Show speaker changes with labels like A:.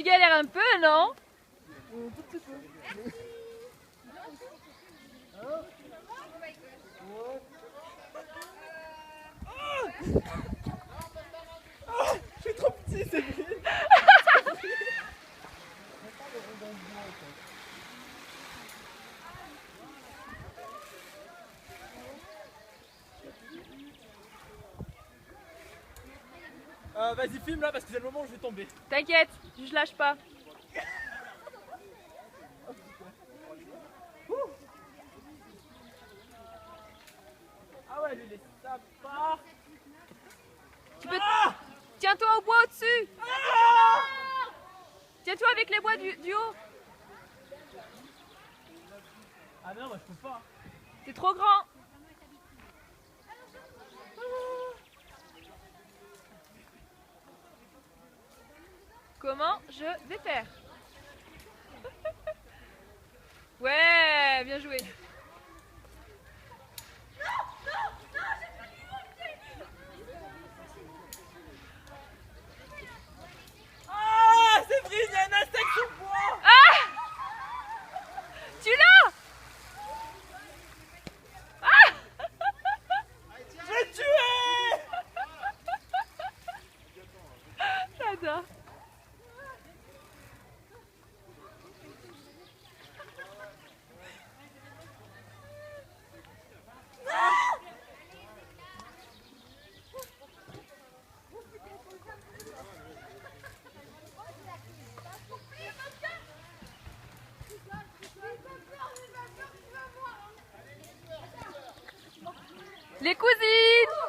A: galères un peu, non?
B: Tout petit peu. Je suis trop petit, c'est vrai. Vas-y, filme là parce que c'est le moment où je vais tomber.
A: T'inquiète, je lâche pas.
B: Ah ouais, lui, il est sympa.
A: Tu peux... Tiens-toi au bois au-dessus. Tiens-toi avec les bois du haut.
B: Ah non, moi je peux pas.
A: C'est trop grand. Comment je vais faire? Ouais, bien joué.
B: Ah, c'est vrai, il y a un insecte sur le bois.
A: Ah! Tu l'as?
B: Je l'ai tué.
A: J'adore. Les cousines!